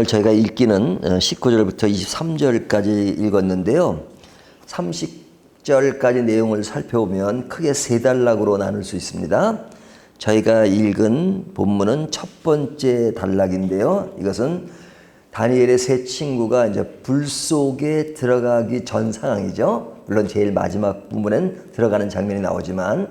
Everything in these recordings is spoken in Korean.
오늘 저희가 읽기는 19절부터 23절까지 읽었는데요. 30절까지 내용을 살펴보면 크게 세 단락으로 나눌 수 있습니다. 저희가 읽은 본문은 첫 번째 단락인데요. 이것은 다니엘의 세 친구가 이제 불 속에 들어가기 전 상황이죠. 물론 제일 마지막 부분엔 들어가는 장면이 나오지만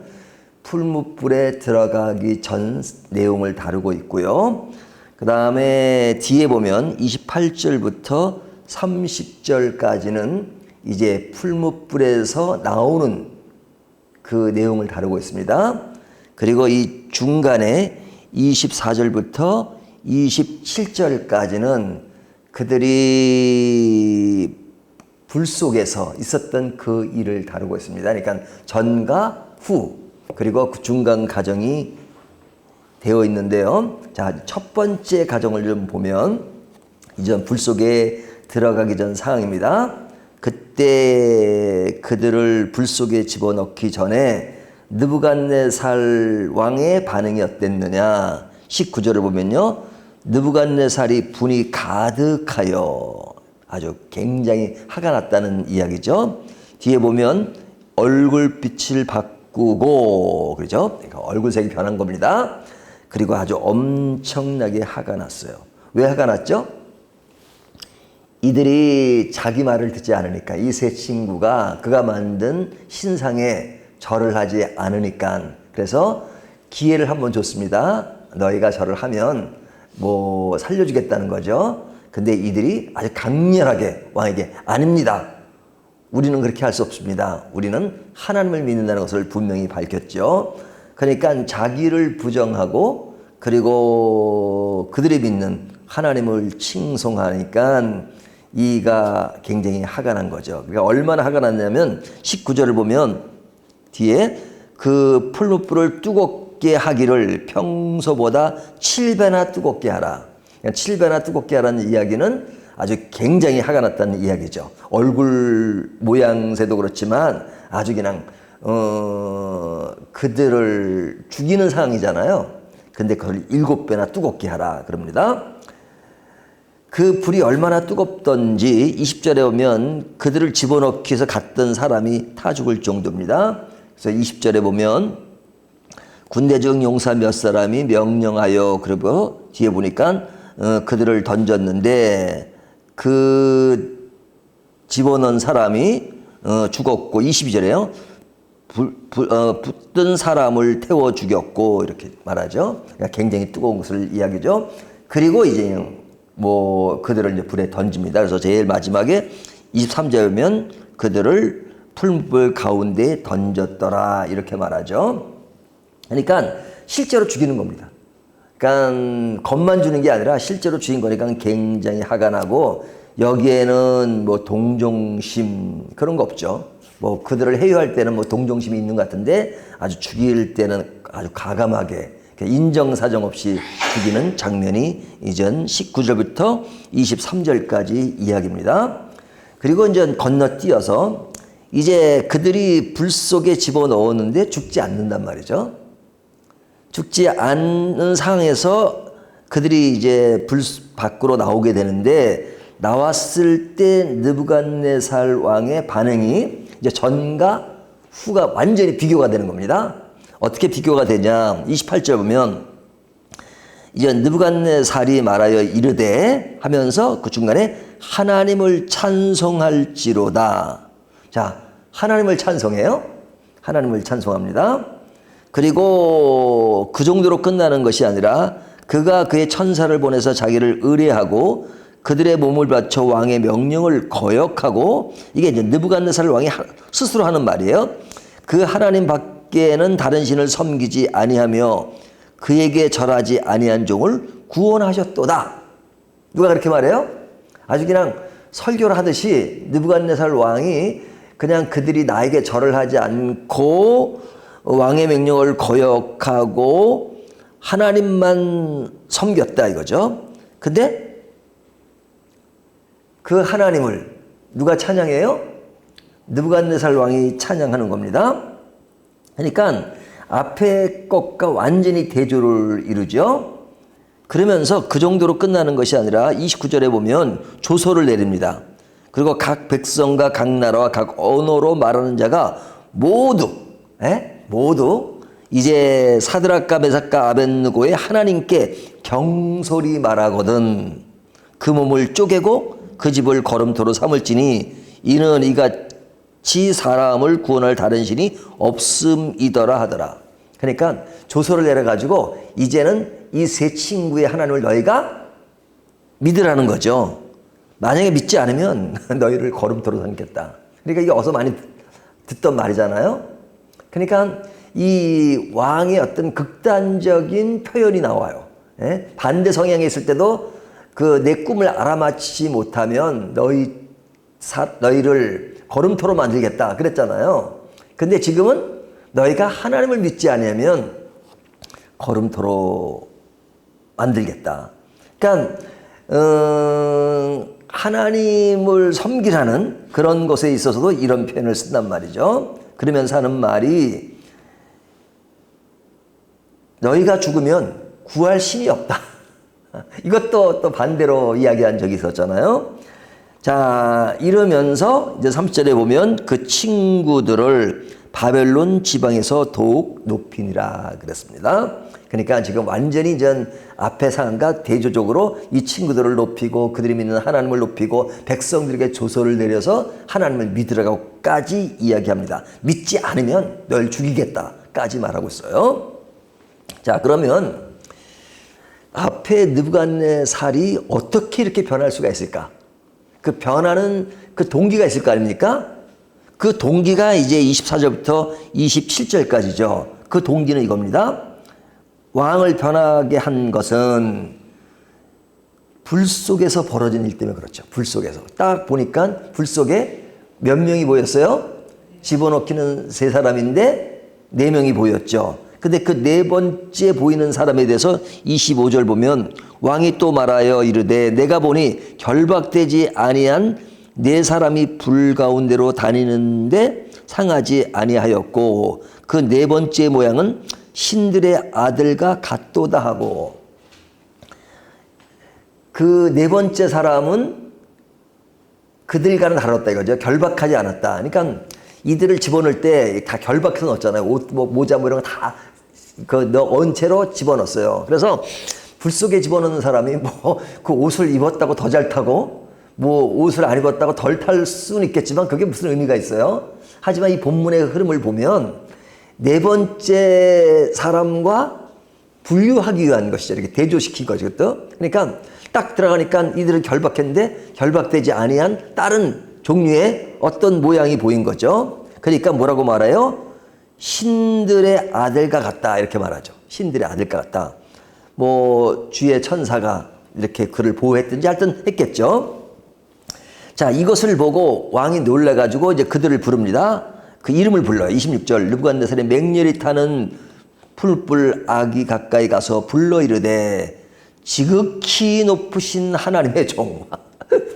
풀무불에 들어가기 전 내용을 다루고 있고요. 그 다음에 뒤에 보면 28절부터 30절까지는 이제 풀무불에서 나오는 그 내용을 다루고 있습니다. 그리고 이 중간에 24절부터 27절까지는 그들이 불 속에서 있었던 그 일을 다루고 있습니다. 그러니까 전과 후, 그리고 그 중간 과정이 되어 있는데요. 자, 첫 번째 과정을 좀 보면 이전 불 속에 들어가기 전 상황입니다. 그때 그들을 불 속에 집어넣기 전에 느부갓네살 왕의 반응이 어땠느냐. 19절을 보면요. 느부갓네살이 분이 가득하여 아주 굉장히 화가 났다는 이야기죠. 뒤에 보면 얼굴빛을 바꾸고 그렇죠? 그러니까 얼굴색이 변한 겁니다. 그리고 아주 엄청나게 화가 났어요. 왜 화가 났죠? 이들이 자기 말을 듣지 않으니까, 이 세 친구가 그가 만든 신상에 절을 하지 않으니까. 그래서 기회를 한번 줬습니다. 너희가 절을 하면 뭐 살려주겠다는 거죠. 근데 이들이 아주 강렬하게 왕에게 아닙니다. 우리는 그렇게 할 수 없습니다. 우리는 하나님을 믿는다는 것을 분명히 밝혔죠. 그러니까 자기를 부정하고 그리고 그들이 믿는 하나님을 칭송하니까 이가 굉장히 화가 난 거죠. 그러니까 얼마나 화가 났냐면 19절을 보면 뒤에 그 풀무불을 뜨겁게 하기를 평소보다 7배나 뜨겁게 하라. 7배나 뜨겁게 하라는 이야기는 아주 굉장히 화가 났다는 이야기죠. 얼굴 모양새도 그렇지만 아주 그냥 그들을 죽이는 상황이잖아요. 근데 그걸 7배나 뜨겁게 하라 그럽니다. 그 불이 얼마나 뜨겁던지 20절에 보면 그들을 집어넣기 위해서 갔던 사람이 타 죽을 정도입니다. 그래서 20절에 보면 군대 중 용사 몇 사람이 명령하여, 그리고 뒤에 보니까 그들을 던졌는데 그 집어넣은 사람이 죽었고, 22절에요. 붙든 사람을 태워 죽였고, 이렇게 말하죠. 그러니까 굉장히 뜨거운 것을 이야기죠. 그리고 이제 뭐 그들을 이제 불에 던집니다. 그래서 제일 마지막에 23절에 보면 그들을 풀무불 가운데 던졌더라 이렇게 말하죠. 그러니까 실제로 죽이는 겁니다. 그러니까 겁만 주는 게 아니라 실제로 죽인 거니까 굉장히 화가 나고, 여기에는 뭐 동정심 그런 거 없죠. 뭐 그들을 해유할 때는 뭐 동정심이 있는 것 같은데 아주 죽일 때는 아주 과감하게 인정사정 없이 죽이는 장면이 이전 19절부터 23절까지 이야기입니다. 그리고 이제 건너뛰어서 이제 그들이 불 속에 집어넣었는데 죽지 않는단 말이죠. 죽지 않는 상황에서 그들이 이제 불 밖으로 나오게 되는데, 나왔을 때 느부갓네살 왕의 반응이 이제 전과 후가 완전히 비교가 되는 겁니다. 어떻게 비교가 되냐? 28절 보면 이제 느부갓네살이 말하여 이르되 하면서 그 중간에 하나님을 찬송할지로다. 자, 하나님을 찬송해요. 하나님을 찬송합니다. 그리고 그 정도로 끝나는 것이 아니라 그가 그의 천사를 보내서 자기를 의뢰하고 그들의 몸을 바쳐 왕의 명령을 거역하고, 이게 이제 느부갓네살 왕이 스스로 하는 말이에요. 그 하나님 밖에는 다른 신을 섬기지 아니하며 그에게 절하지 아니한 종을 구원하셨도다. 누가 그렇게 말해요? 아주 그냥 설교를 하듯이 느부갓네살 왕이 그냥 그들이 나에게 절을 하지 않고 왕의 명령을 거역하고 하나님만 섬겼다 이거죠. 근데 그 하나님을 누가 찬양해요? 느부갓네살 왕이 찬양하는 겁니다. 그러니까 앞에 것과 완전히 대조를 이루죠. 그러면서 그 정도로 끝나는 것이 아니라 29절에 보면 조서를 내립니다. 그리고 각 백성과 각 나라와 각 언어로 말하는 자가 모두 이제 사드락과 메삭과 아벳느고의 하나님께 경솔히 말하거든 그 몸을 쪼개고 그 집을 거름토로 삼을지니 이는 이같이 사람을 구원할 다른 신이 없음이더라 하더라. 그러니까 조서를 내려가지고 이제는 이 세 친구의 하나님을 너희가 믿으라는 거죠. 만약에 믿지 않으면 너희를 거름토로 삼겠다. 그러니까 이게 어서 많이 듣던 말이잖아요. 그러니까 이 왕의 어떤 극단적인 표현이 나와요. 반대 성향에 있을 때도 그 내 꿈을 알아맞히지 못하면 너희를 거름토로 만들겠다 그랬잖아요. 근데 지금은 너희가 하나님을 믿지 않으면 거름토로 만들겠다. 그러니까 하나님을 섬기라는 그런 것에 있어서도 이런 표현을 쓴단 말이죠. 그러면서 하는 말이 너희가 죽으면 구할 신이 없다. 이것도 또 반대로 이야기한 적이 있었잖아요. 자, 이러면서 이제 30절에 보면 그 친구들을 바벨론 지방에서 더욱 높이니라 그랬습니다. 그러니까 지금 완전히 이제 앞의 상황과 대조적으로 이 친구들을 높이고 그들이 믿는 하나님을 높이고 백성들에게 조서를 내려서 하나님을 믿으라고까지 이야기합니다. 믿지 않으면 널 죽이겠다까지 말하고 있어요. 자, 그러면 앞에 느부갓네살이 어떻게 이렇게 변할 수가 있을까? 그 변하는 그 동기가 있을 거 아닙니까? 그 동기가 이제 24절부터 27절까지죠. 그 동기는 이겁니다. 왕을 변하게 한 것은 불 속에서 벌어진 일 때문에 그렇죠. 불 속에서. 딱 보니까 불 속에 몇 명이 보였어요? 집어넣기는 세 사람인데 네 명이 보였죠. 근데 그 네 번째 보이는 사람에 대해서 25절 보면 왕이 또 말하여 이르되 내가 보니 결박되지 아니한 네 사람이 불 가운데로 다니는데 상하지 아니하였고 그 네 번째 모양은 신들의 아들과 같도다 하고 그 네 번째 사람은 그들과는 다르다 이거죠. 결박하지 않았다. 그러니까 이들을 집어넣을 때 다 결박해서 넣었잖아요. 옷, 모자 뭐 이런 거 다 얹은 채로 집어넣었어요. 그래서 불 속에 집어넣는 사람이 그 옷을 입었다고 더 잘 타고 옷을 안 입었다고 덜 탈 수는 있겠지만 그게 무슨 의미가 있어요? 하지만 이 본문의 흐름을 보면 네 번째 사람과 분류하기 위한 것이죠. 이렇게 대조시킨 거죠. 그것도. 그러니까 딱 들어가니까 이들은 결박했는데 결박되지 아니한 다른 종류의 어떤 모양이 보인 거죠. 그러니까 뭐라고 말해요? 신들의 아들과 같다 이렇게 말하죠. 신들의 아들과 같다. 주의 천사가 이렇게 그를 보호했든지 하여튼 했겠죠. 자, 이것을 보고 왕이 놀라가지고 이제 그들을 부릅니다. 그 이름을 불러요. 26절 느부갓네살의 맹렬히 타는 풀불 아기 가까이 가서 불러 이르되 지극히 높으신 하나님의 종.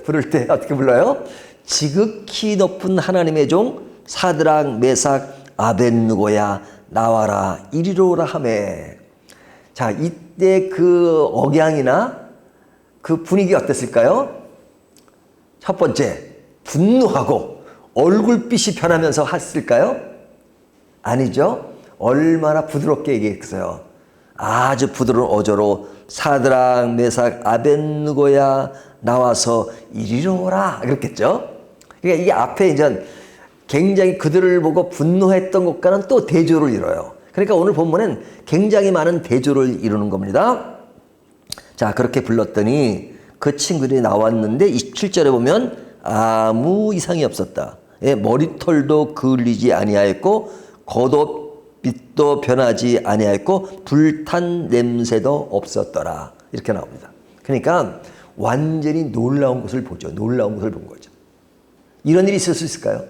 부를 때 어떻게 불러요? 지극히 높은 하나님의 종 사드락 메삭 아벳느고야 나와라 이리로라 하매. 자, 이때 그 억양이나 그 분위기 어땠을까요? 첫 번째, 분노하고 얼굴빛이 변하면서 했을까요? 아니죠. 얼마나 부드럽게 얘기했어요. 아주 부드러운 어조로 사드락 메삭 아벳느고야 나와서 이리로 오라 그랬겠죠. 그러니까 이게 앞에 이제 굉장히 그들을 보고 분노했던 것과는 또 대조를 이뤄요. 그러니까 오늘 본문은 굉장히 많은 대조를 이루는 겁니다. 자, 그렇게 불렀더니 그 친구들이 나왔는데 27절에 보면 아무 이상이 없었다. 머리털도 그을리지 아니하였고 겉옷빛도 변하지 아니하였고 불탄 냄새도 없었더라. 이렇게 나옵니다. 그러니까 완전히 놀라운 것을 보죠. 놀라운 것을 본 거죠. 이런 일이 있을 수 있을까요?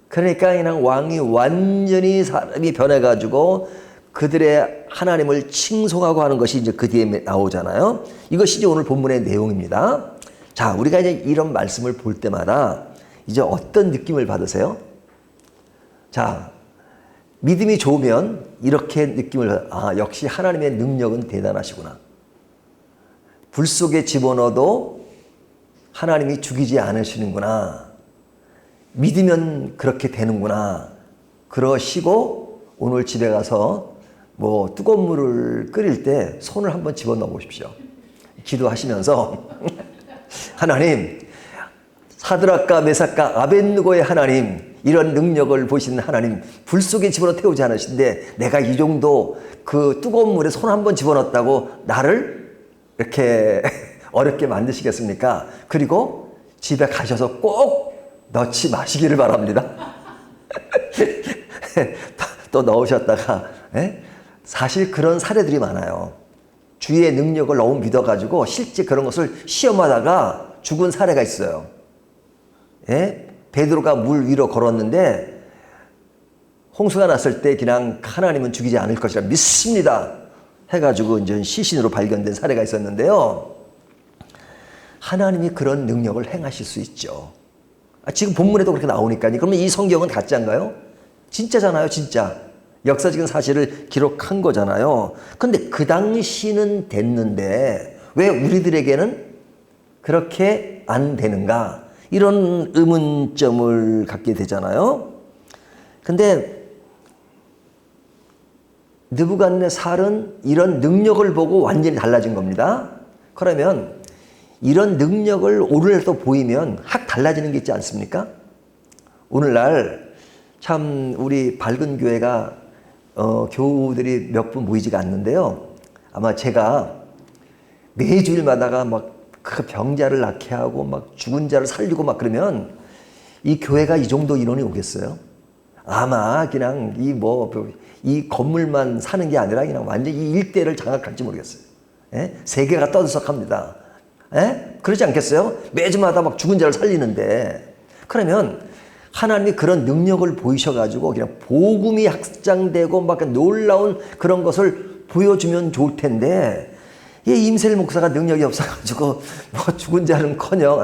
그러니까 그냥 왕이 완전히 사람이 변해가지고 그들의 하나님을 칭송하고 하는 것이 이제 그 뒤에 나오잖아요. 이것이 이제 오늘 본문의 내용입니다. 자, 우리가 이제 이런 말씀을 볼 때마다 이제 어떤 느낌을 받으세요? 자, 믿음이 좋으면 이렇게 느낌을 역시 하나님의 능력은 대단하시구나. 불 속에 집어넣어도 하나님이 죽이지 않으시는구나. 믿으면 그렇게 되는구나. 그러시고 오늘 집에 가서 뭐 뜨거운 물을 끓일 때 손을 한번 집어넣어 보십시오. 기도하시면서 하나님, 사드락과 메삭과 아벳느고의 하나님, 이런 능력을 보시는 하나님, 불 속에 집어넣어 태우지 않으신데 내가 이 정도 그 뜨거운 물에 손 한번 집어넣었다고 나를 이렇게 어렵게 만드시겠습니까? 그리고 집에 가셔서 꼭 넣지 마시기를 바랍니다. 또 넣으셨다가, 사실 그런 사례들이 많아요. 주의 능력을 너무 믿어가지고 실제 그런 것을 시험하다가 죽은 사례가 있어요. 베드로가 물 위로 걸었는데 홍수가 났을 때 그냥 하나님은 죽이지 않을 것이라 믿습니다 해가지고 이제 시신으로 발견된 사례가 있었는데요. 하나님이 그런 능력을 행하실 수 있죠. 지금 본문에도 그렇게 나오니까요. 그러면 이 성경은 가짜인가요? 진짜잖아요, 진짜. 역사적인 사실을 기록한 거잖아요. 근데 그 당시는 됐는데 왜 우리들에게는 그렇게 안 되는가? 이런 의문점을 갖게 되잖아요. 근데 느부갓네살은 이런 능력을 보고 완전히 달라진 겁니다. 그러면 이런 능력을 오늘날도 보이면 확 달라지는 게 있지 않습니까? 오늘날 참 우리 밝은 교회가 교우들이 몇 분 모이지가 않는데요. 아마 제가 매주일마다가 막 그 병자를 낫게 하고 막 죽은 자를 살리고 막 그러면 이 교회가 이 정도 인원이 오겠어요? 아마 그냥 이 건물만 사는 게 아니라 그냥 완전히 이 일대를 장악할지 모르겠어요. 세계가 떠들썩합니다. 그러지 않겠어요? 매주마다 막 죽은 자를 살리는데. 그러면 하나님이 그런 능력을 보이셔가지고 그냥 복음이 확장되고 막 놀라운 그런 것을 보여주면 좋을 텐데, 임세일 목사가 능력이 없어가지고 뭐 죽은 자는커녕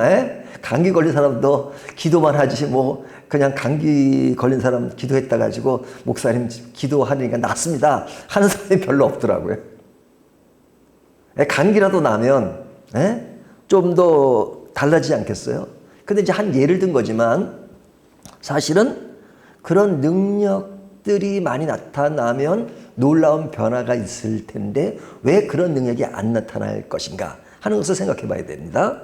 감기 걸린 사람도 기도만 하지 뭐 그냥 감기 걸린 사람 기도했다 가지고 목사님 기도하니까 낫습니다 하는 사람이 별로 없더라고요. 감기라도 나면 좀 더 달라지지 않겠어요? 근데 이제 한 예를 든 거지만 사실은 그런 능력들이 많이 나타나면 놀라운 변화가 있을 텐데 왜 그런 능력이 안 나타날 것인가 하는 것을 생각해 봐야 됩니다.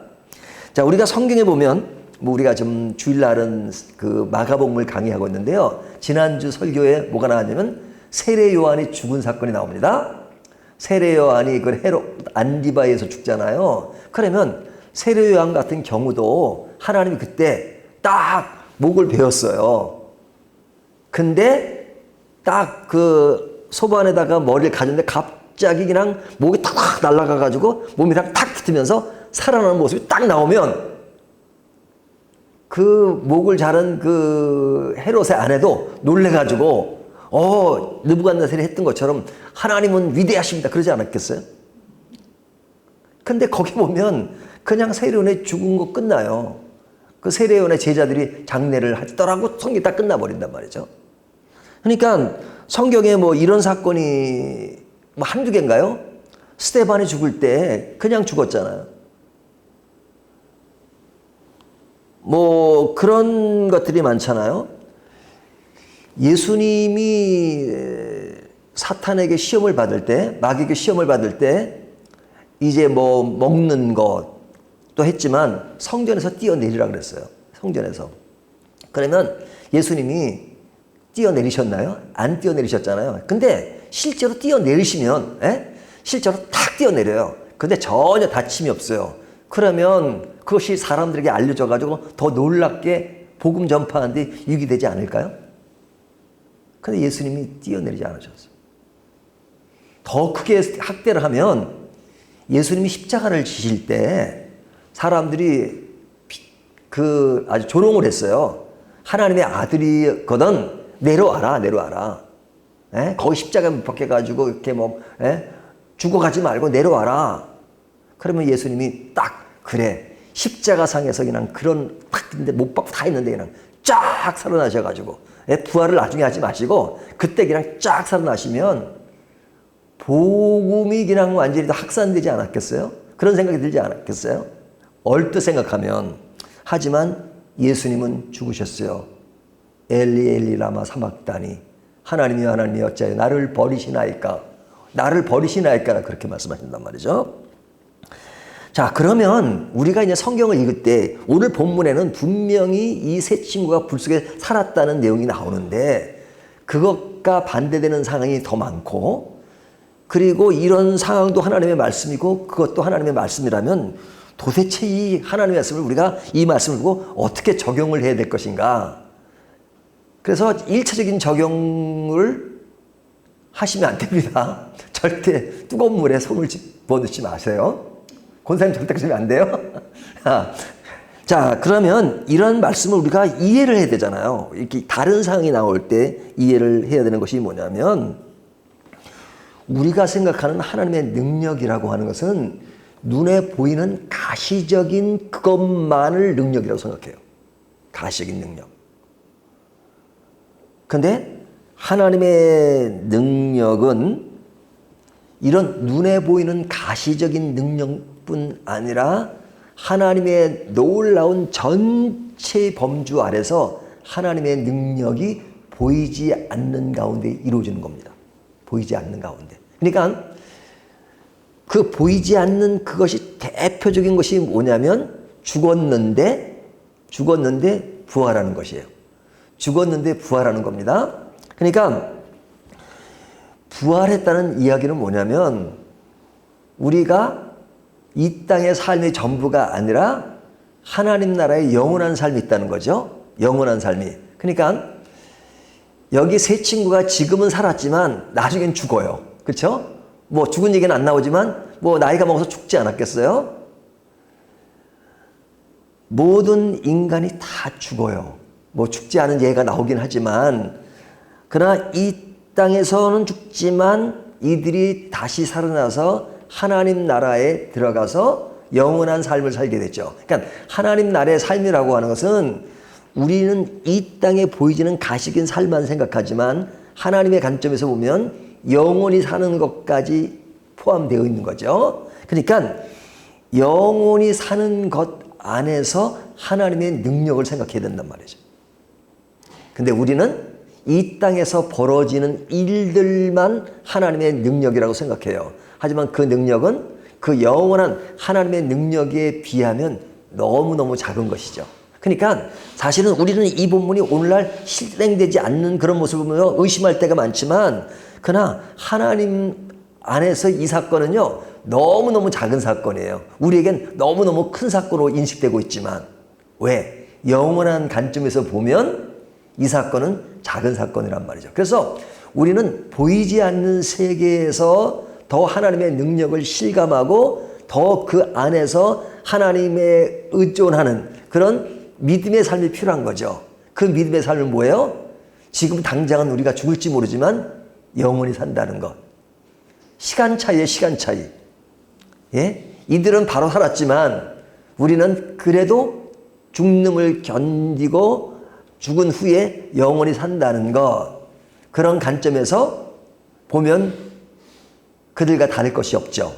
자, 우리가 성경에 보면 우리가 좀 주일날은 그 마가복음을 강의하고 있는데요. 지난주 설교에 뭐가 나왔냐면 세례 요한이 죽은 사건이 나옵니다. 세례 요한이 그 헤롯 안디바에서 죽잖아요. 그러면 세례 요한 같은 경우도 하나님이 그때 딱 목을 베었어요. 근데 딱 그 소반에다가 머리를 가졌는데 갑자기 그냥 목이 탁 날아가가지고 몸이랑 탁 붙으면서 살아나는 모습이 딱 나오면 그 목을 자른 그 헤롯의 아내도 놀래가지고 느부갓네살이 했던 것처럼 하나님은 위대하십니다 그러지 않았겠어요? 근데 거기 보면 그냥 세례요한이 죽은 거 끝나요. 그 세례요한의 제자들이 장례를 하더라고 성경이 딱 끝나버린단 말이죠. 그러니까 성경에 뭐 이런 사건이 뭐 한두 개인가요? 스데반이 죽을 때 그냥 죽었잖아요. 뭐 그런 것들이 많잖아요. 예수님이 사탄에게 시험을 받을 때, 마귀에게 시험을 받을 때 이제 뭐 먹는 것도 했지만 성전에서 뛰어내리라 그랬어요. 성전에서. 그러면 예수님이 뛰어내리셨나요? 안 뛰어내리셨잖아요. 근데 실제로 뛰어내리시면 실제로 탁 뛰어내려요. 근데 전혀 다침이 없어요. 그러면 그것이 사람들에게 알려져가지고 더 놀랍게 복음 전파하는데 유익이 되지 않을까요? 근데 예수님이 뛰어내리지 않으셨어요. 더 크게 학대를 하면 예수님이 십자가를 지실 때 사람들이 아주 조롱을 했어요. 하나님의 아들이거든 내려와라. 거기 십자가에 못 박혀가지고 이렇게 뭐 죽어가지 말고 내려와라. 그러면 예수님이 딱 그래 십자가상에서 그냥 그런 딱 근데 못 박고 다 있는데 그냥 쫙 살아나셔가지고 부활을 나중에 하지 마시고 그때 그냥 쫙 살아나시면 복음이 그냥 완전히 다 확산되지 않았겠어요? 그런 생각이 들지 않았겠어요? 얼뜻 생각하면. 하지만 예수님은 죽으셨어요. 엘리 엘리 라마 사막다니, 하나님이 하나님이 어찌하여 나를 버리시나이까, 나를 버리시나이까, 그렇게 말씀하신단 말이죠. 자, 그러면 우리가 이제 성경을 읽을 때 오늘 본문에는 분명히 이 세 친구가 불 속에 살았다는 내용이 나오는데, 그것과 반대되는 상황이 더 많고, 그리고 이런 상황도 하나님의 말씀이고 그것도 하나님의 말씀이라면 도대체 이 하나님의 말씀을 우리가 이 말씀을 보고 어떻게 적용을 해야 될 것인가. 그래서 1차적인 적용을 하시면 안 됩니다. 절대 뜨거운 물에 손을 집어넣지 마세요. 권사님 절대 그러시면 안 돼요. 자, 그러면 이런 말씀을 우리가 이해를 해야 되잖아요. 이렇게 다른 상황이 나올 때 이해를 해야 되는 것이 뭐냐면, 우리가 생각하는 하나님의 능력이라고 하는 것은 눈에 보이는 가시적인 그것만을 능력이라고 생각해요. 가시적인 능력. 근데 하나님의 능력은 이런 눈에 보이는 가시적인 능력뿐 아니라 하나님의 놀라운 전체 범주 아래서 하나님의 능력이 보이지 않는 가운데 이루어지는 겁니다. 보이지 않는 가운데. 그러니까 그 보이지 않는 그것이 대표적인 것이 뭐냐면 죽었는데 부활하는 것이에요. 죽었는데 부활하는 겁니다. 그러니까 부활했다는 이야기는 뭐냐면 우리가 이 땅의 삶의 전부가 아니라 하나님 나라의 영원한 삶이 있다는 거죠. 영원한 삶이. 그러니까 여기 세 친구가 지금은 살았지만 나중엔 죽어요. 그렇죠? 뭐 죽은 얘기는 안 나오지만 뭐 나이가 먹어서 죽지 않았겠어요? 모든 인간이 다 죽어요. 뭐 죽지 않은 예가 나오긴 하지만, 그러나 이 땅에서는 죽지만 이들이 다시 살아나서 하나님 나라에 들어가서 영원한 삶을 살게 됐죠. 그러니까 하나님 나라의 삶이라고 하는 것은 우리는 이 땅에 보이지는 가식인 삶만 생각하지만 하나님의 관점에서 보면 영원히 사는 것까지 포함되어 있는 거죠. 그러니까 영원히 사는 것 안에서 하나님의 능력을 생각해야 된단 말이죠. 근데 우리는 이 땅에서 벌어지는 일들만 하나님의 능력이라고 생각해요. 하지만 그 능력은 그 영원한 하나님의 능력에 비하면 너무너무 작은 것이죠. 그러니까 사실은 우리는 이 본문이 오늘날 실행되지 않는 그런 모습을 보며 의심할 때가 많지만, 그러나 하나님 안에서 이 사건은요 너무너무 작은 사건이에요. 우리에겐 너무너무 큰 사건으로 인식되고 있지만, 왜? 영원한 관점에서 보면 이 사건은 작은 사건이란 말이죠. 그래서 우리는 보이지 않는 세계에서 더 하나님의 능력을 실감하고 더 그 안에서 하나님에 의존하는 그런 믿음의 삶이 필요한 거죠. 그 믿음의 삶은 뭐예요? 지금 당장은 우리가 죽을지 모르지만 영원히 산다는 것. 시간 차이에 시간 차이. 예? 이들은 바로 살았지만 우리는 그래도 죽음을 견디고 죽은 후에 영원히 산다는 것. 그런 관점에서 보면 그들과 다를 것이 없죠.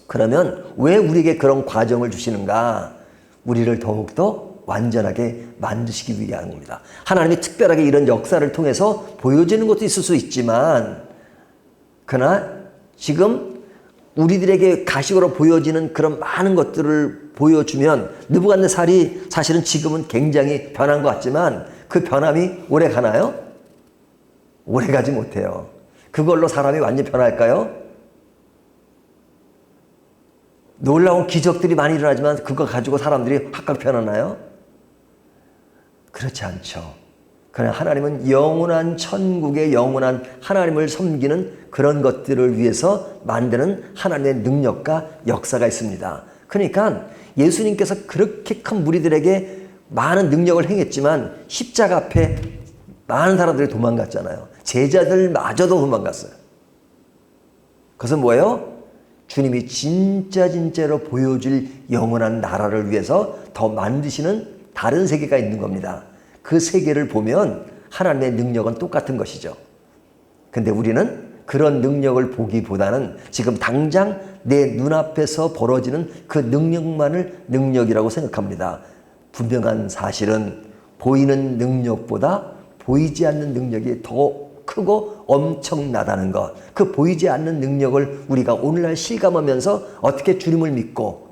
그러면 왜 우리에게 그런 과정을 주시는가? 우리를 더욱더 완전하게 만드시기 위한 겁니다. 하나님이 특별하게 이런 역사를 통해서 보여지는 것도 있을 수 있지만, 그러나 지금 우리들에게 가식으로 보여지는 그런 많은 것들을 보여주면 느부갓네살이 사실은 지금은 굉장히 변한 것 같지만 그 변함이 오래 가나요? 오래 가지 못해요. 그걸로 사람이 완전히 변할까요? 놀라운 기적들이 많이 일어나지만 그거 가지고 사람들이 확확 변하나요? 그렇지 않죠. 그러나 하나님은 영원한 천국의 영원한 하나님을 섬기는 그런 것들을 위해서 만드는 하나님의 능력과 역사가 있습니다. 그러니까 예수님께서 그렇게 큰 무리들에게 많은 능력을 행했지만 십자가 앞에 많은 사람들이 도망갔잖아요. 제자들마저도 도망갔어요. 그것은 뭐예요? 주님이 진짜로 보여줄 영원한 나라를 위해서 더 만드시는 다른 세계가 있는 겁니다. 그 세계를 보면 하나님의 능력은 똑같은 것이죠. 근데 우리는 그런 능력을 보기보다는 지금 당장 내 눈앞에서 벌어지는 그 능력만을 능력이라고 생각합니다. 분명한 사실은 보이는 능력보다 보이지 않는 능력이 더 크고 엄청나다는 것. 그 보이지 않는 능력을 우리가 오늘날 실감하면서 어떻게 주님을 믿고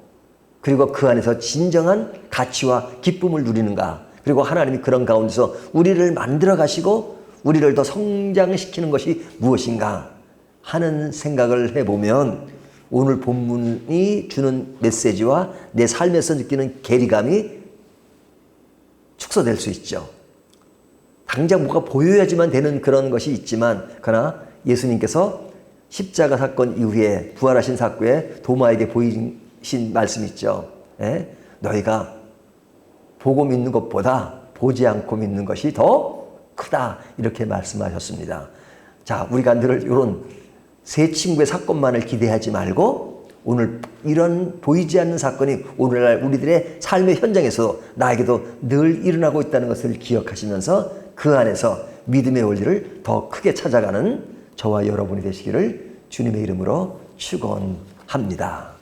그리고 그 안에서 진정한 가치와 기쁨을 누리는가. 그리고 하나님이 그런 가운데서 우리를 만들어 가시고 우리를 더 성장시키는 것이 무엇인가 하는 생각을 해보면 오늘 본문이 주는 메시지와 내 삶에서 느끼는 괴리감이 축소될 수 있죠. 당장 뭐가 보여야지만 되는 그런 것이 있지만 그러나 예수님께서 십자가 사건 이후에 부활하신 사건에 도마에게 보이신 말씀이 있죠. 예? 너희가 보고 믿는 것보다 보지 않고 믿는 것이 더 크다 이렇게 말씀하셨습니다. 자, 우리가 늘 이런 세 친구의 사건만을 기대하지 말고 오늘 이런 보이지 않는 사건이 오늘날 우리들의 삶의 현장에서 나에게도 늘 일어나고 있다는 것을 기억하시면서 그 안에서 믿음의 원리를 더 크게 찾아가는 저와 여러분이 되시기를 주님의 이름으로 축원합니다.